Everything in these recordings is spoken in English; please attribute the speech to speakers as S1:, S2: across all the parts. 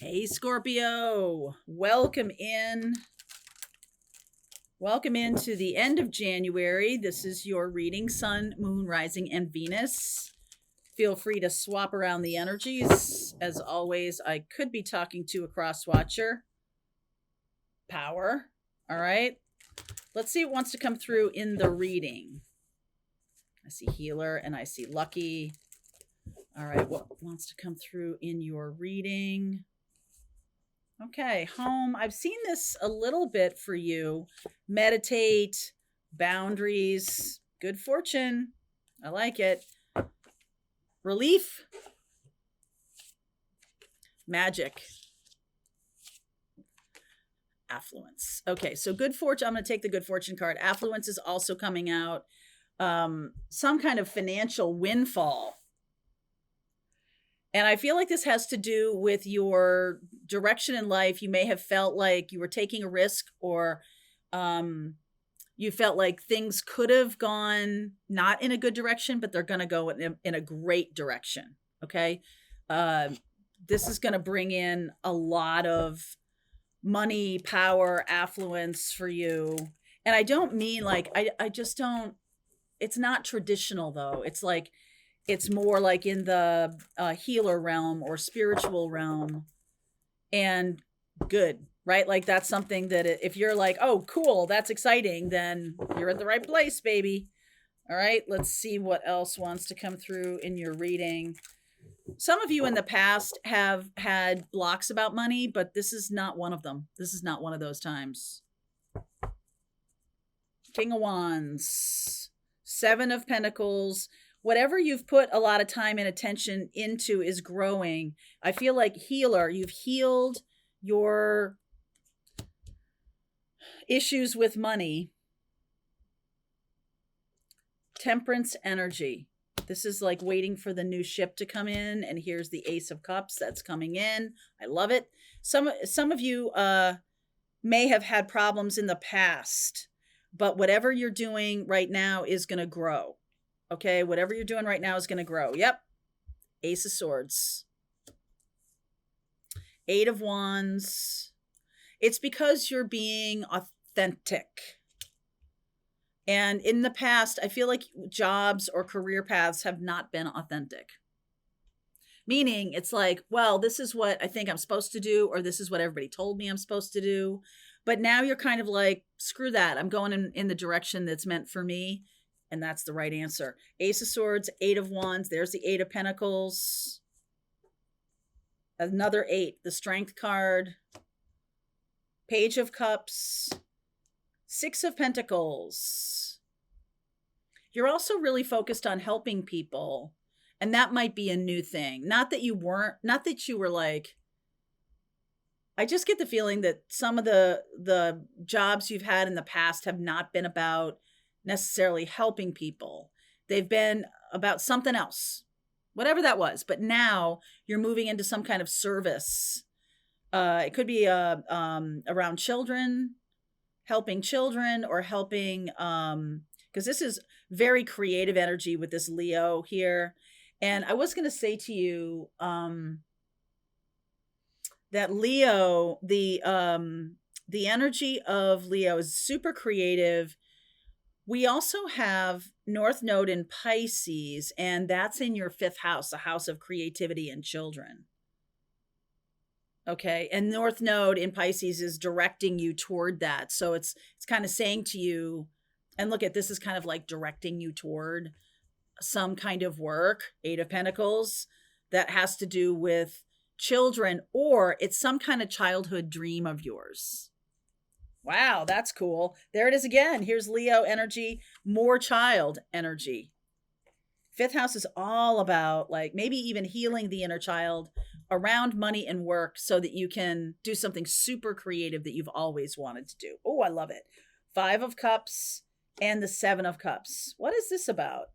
S1: Hey, Scorpio. Welcome in. Welcome into the end of January. This is your reading, Sun, Moon, Rising, and Venus. Feel free to swap around the energies. As always, I could be talking to a cross watcher. Power. All right. Let's see what wants to come through in the reading. I see healer and I see lucky. All right. What wants to come through in your reading? Okay, home. I've seen this a little bit for you. Meditate, boundaries, good fortune. I like it. Relief, magic, affluence. Okay, so good fortune. I'm going to take the good fortune card. Affluence is also coming out. Some kind of financial windfall. And I feel like this has to do with your direction in life. You may have felt like you were taking a risk, or you felt like things could have gone not in a good direction, but they're going to go in a great direction. Okay. This is going to bring in a lot of money, power, affluence for you. And I don't mean like, I just don't, it's not traditional though. It's more like in the healer realm or spiritual realm, and good, right? Like that's something that if you're like, oh, cool, that's exciting, then you're at the right place, baby. All right, let's see what else wants to come through in your reading. Some of you in the past have had blocks about money, but this is not one of them. This is not one of those times. King of Wands, Seven of Pentacles. Whatever you've put a lot of time and attention into is growing. I feel like healer, you've healed your issues with money. Temperance energy. This is like waiting for the new ship to come in. And here's the Ace of Cups that's coming in. I love it. Some of you may have had problems in the past, but whatever you're doing right now is going to grow. Okay, whatever you're doing right now is going to grow. Yep. Ace of Swords. Eight of Wands. It's because you're being authentic. And in the past, I feel like jobs or career paths have not been authentic. Meaning it's like, well, this is what I think I'm supposed to do, or this is what everybody told me I'm supposed to do. But now you're kind of like, screw that. I'm going in the direction that's meant for me. And that's the right answer. Ace of Swords, Eight of Wands. There's the Eight of Pentacles. Another eight, the Strength card. Page of Cups. Six of Pentacles. You're also really focused on helping people. And that might be a new thing. Not that you were like, I just get the feeling that some of the jobs you've had in the past have not been about necessarily helping people. They've been about something else, whatever that was. But now you're moving into some kind of service. It could be around children, helping children, or helping, because this is very creative energy with this Leo here. And I was going to say to you that Leo, the energy of Leo is super creative. We also have North Node in Pisces, and that's in your fifth house, a house of creativity and children. Okay. And North Node in Pisces is directing you toward that. So it's kind of saying to you, and look at this is kind of like directing you toward some kind of work, Eight of Pentacles, that has to do with children, or it's some kind of childhood dream of yours. Wow, that's cool. There it is again. Here's Leo energy, more child energy. Fifth house is all about like maybe even healing the inner child around money and work so that you can do something super creative that you've always wanted to do. Oh, I love it. Five of Cups and the Seven of Cups. What is this about?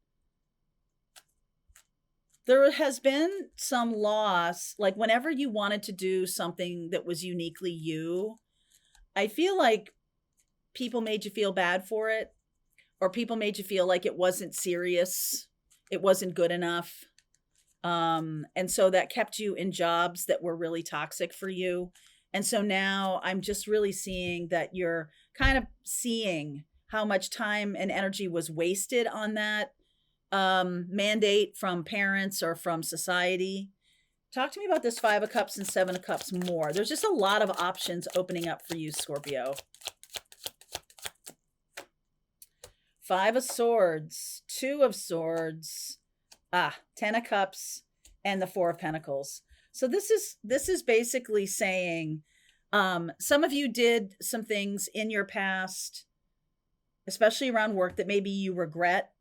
S1: There has been some loss, like whenever you wanted to do something that was uniquely you, I feel like people made you feel bad for it, or people made you feel like it wasn't serious. It wasn't good enough. And so that kept you in jobs that were really toxic for you. And so now I'm just really seeing that you're kind of seeing how much time and energy was wasted on that mandate from parents or from society. Talk to me about this Five of Cups and Seven of Cups more. There's just a lot of options opening up for you, Scorpio. Five of Swords, Two of Swords, Ten of Cups, and the Four of Pentacles. So this is basically saying some of you did some things in your past, especially around work, that maybe you regret.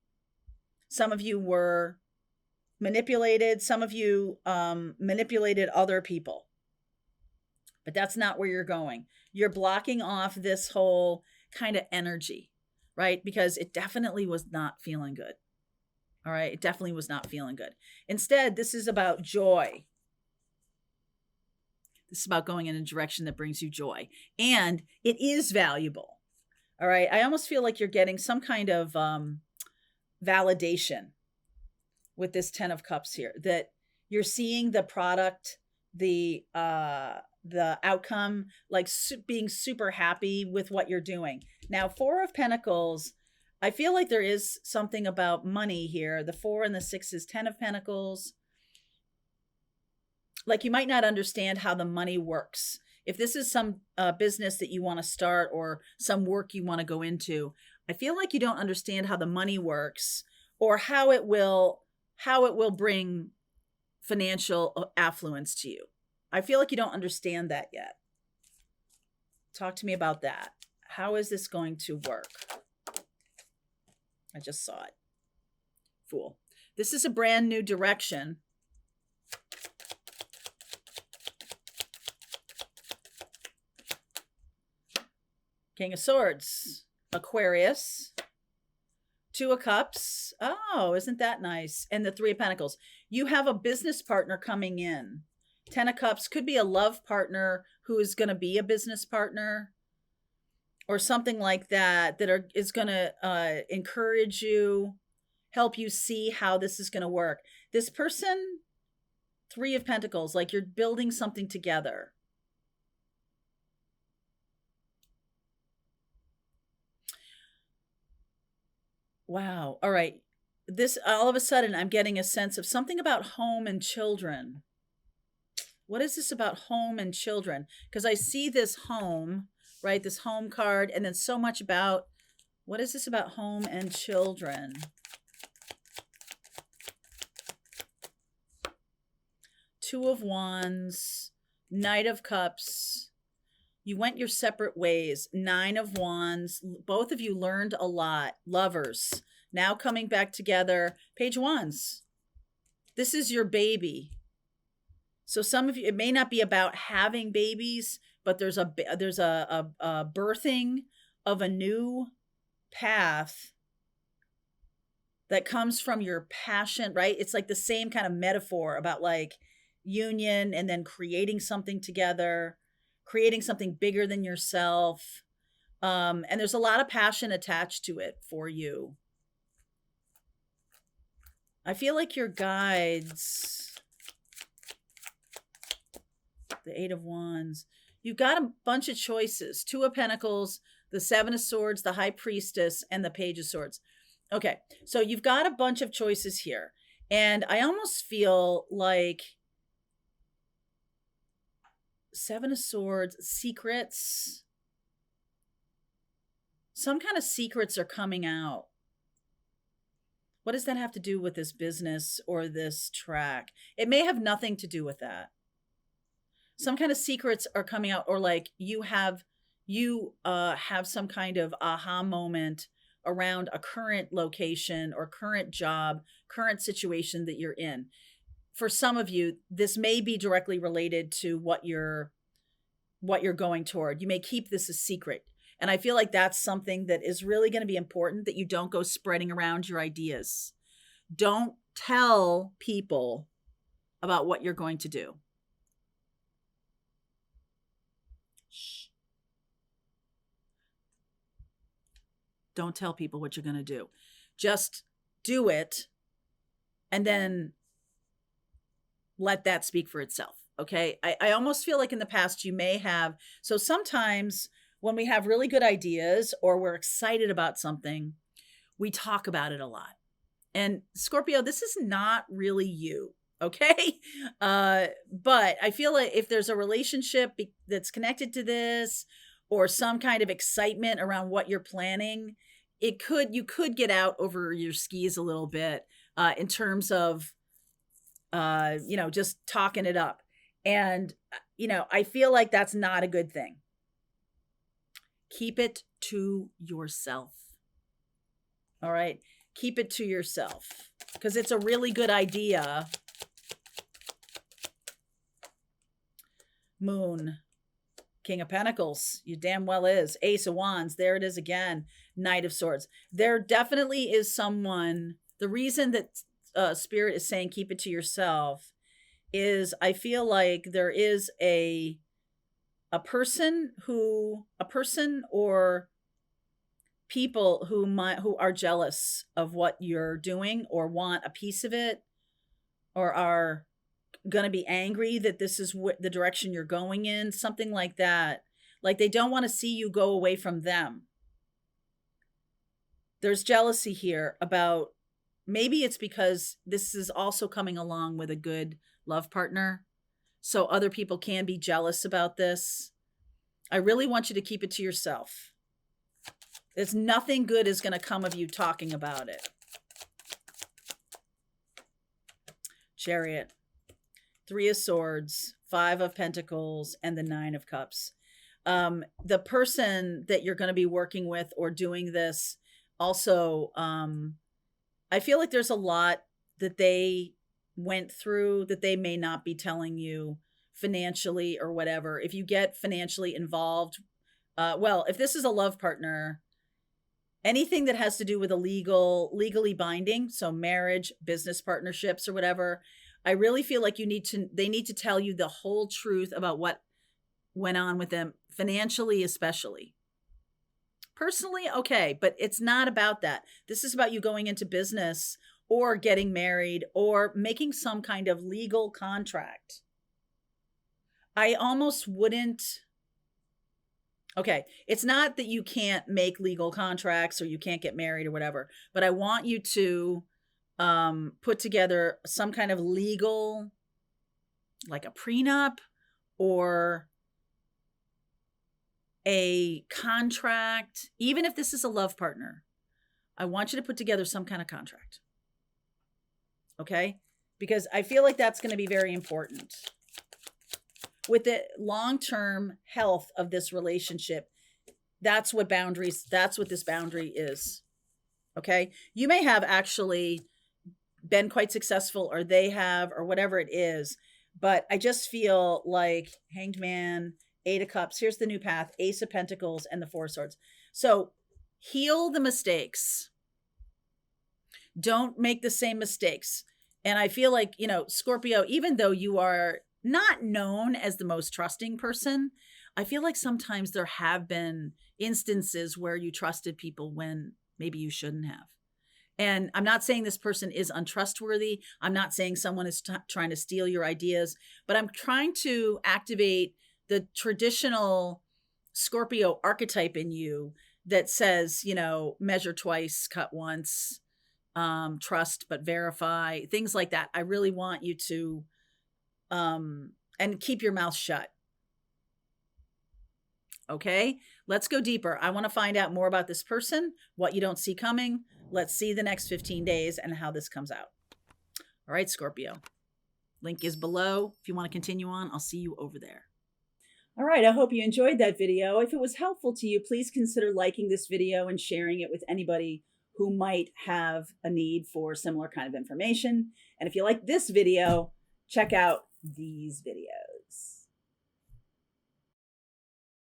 S1: Some of you were manipulated. Some of you manipulated other people. But that's not where you're going. You're blocking off this whole kind of energy, right? Because it definitely was not feeling good. All right. It definitely was not feeling good. Instead, this is about joy. This is about going in a direction that brings you joy. And it is valuable. All right. I almost feel like you're getting some kind of validation with this Ten of Cups here, that you're seeing the product, the outcome, like being super happy with what you're doing. Now, Four of Pentacles, I feel like there is something about money here. The 4 and the 6 is 10 of Pentacles. Like, you might not understand how the money works. If this is some business that you want to start or some work you want to go into, I feel like you don't understand how the money works or how it will bring financial affluence to you. I feel like you don't understand that yet. Talk to me about that. How is this going to work? I just saw it. Fool. This is a brand new direction. King of Swords, Aquarius, Two of Cups. Oh, isn't that nice? And the Three of Pentacles. You have a business partner coming in. 10 of Cups could be a love partner who is going to be a business partner or something like that, is going to encourage you, help you see how this is going to work. This person, Three of Pentacles, like you're building something together. Wow. All right. This, all of a sudden, I'm getting a sense of something about home and children. What is this about home and children? Because I see this home, right? This home card, and then so much about, what is this about home and children? Two of Wands, Knight of Cups. You went your separate ways. Nine of Wands. Both of you learned a lot. Lovers. Now coming back together. Page of Wands. This is your baby. So some of you, it may not be about having babies, but there's a birthing of a new path that comes from your passion, right? It's like the same kind of metaphor about like union and then creating something together, creating something bigger than yourself. And there's a lot of passion attached to it for you. I feel like your guides, the Eight of Wands, you've got a bunch of choices. Two of Pentacles, the Seven of Swords, the High Priestess, and the Page of Swords. Okay, so you've got a bunch of choices here. And I almost feel like Seven of Swords, secrets. Some kind of secrets are coming out. What does that have to do with this business or this track? It may have nothing to do with that. Some kind of secrets are coming out, or like you have some kind of aha moment around a current location or current job, current situation that you're in. For some of you, this may be directly related to what you're going toward. You may keep this a secret. And I feel like that's something that is really going to be important, that you don't go spreading around your ideas. Don't tell people about what you're going to do. Shh. Don't tell people what you're going to do. Just do it and then let that speak for itself. Okay. I almost feel like in the past you may have. So sometimes when we have really good ideas or we're excited about something, we talk about it a lot. And Scorpio, this is not really you. Okay. But I feel like if there's a relationship that's connected to this or some kind of excitement around what you're planning, you could get out over your skis a little bit in terms of, just talking it up. And, I feel like that's not a good thing. Keep it to yourself. All right. Keep it to yourself because it's a really good idea. Moon, King of Pentacles, you damn well is. Ace of Wands, there it is again. Knight of Swords. There definitely is someone, the reason that Spirit is saying keep it to yourself is I feel like there is a person or people who are jealous of what you're doing or want a piece of it or are going to be angry that this is the direction you're going in, something like that. Like they don't want to see you go away from them. There's jealousy here about, maybe it's because this is also coming along with a good love partner. So other people can be jealous about this. I really want you to keep it to yourself. There's nothing good is going to come of you talking about it. Chariot, 3 of Swords, 5 of Pentacles, and the 9 of Cups. The person that you're going to be working with or doing this also, I feel like there's a lot that they went through that they may not be telling you financially or whatever. If you get financially involved, if this is a love partner, anything that has to do with legally binding, so marriage, business partnerships or whatever, I really feel like they need to tell you the whole truth about what went on with them financially, especially. Personally, okay, but it's not about that. This is about you going into business or getting married or making some kind of legal contract. I almost wouldn't. Okay, it's not that you can't make legal contracts or you can't get married or whatever, but I want you to put together some kind of legal, like a prenup or a contract. Even if this is a love partner, I want you to put together some kind of contract. Okay? Because I feel like that's going to be very important. With the long-term health of this relationship, that's what this boundary is. Okay? You may have actually been quite successful, or they have, or whatever it is, but I just feel like Hanged Man, 8 of Cups, here's the new path, Ace of Pentacles, and the 4 of Swords. So heal the mistakes. Don't make the same mistakes. And I feel like, Scorpio, even though you are not known as the most trusting person, I feel like sometimes there have been instances where you trusted people when maybe you shouldn't have. And I'm not saying this person is untrustworthy. I'm not saying someone is trying to steal your ideas, but I'm trying to activate the traditional Scorpio archetype in you that says, measure twice, cut once, trust but verify, things like that. I really want you to and keep your mouth shut. Okay, let's go deeper. I want to find out more about this person, what you don't see coming. Let's see the next 15 days and how this comes out. All right, Scorpio. Link is below. If you want to continue on, I'll see you over there. All right, I hope you enjoyed that video. If it was helpful to you, please consider liking this video and sharing it with anybody who might have a need for similar kind of information. And if you like this video, check out these videos.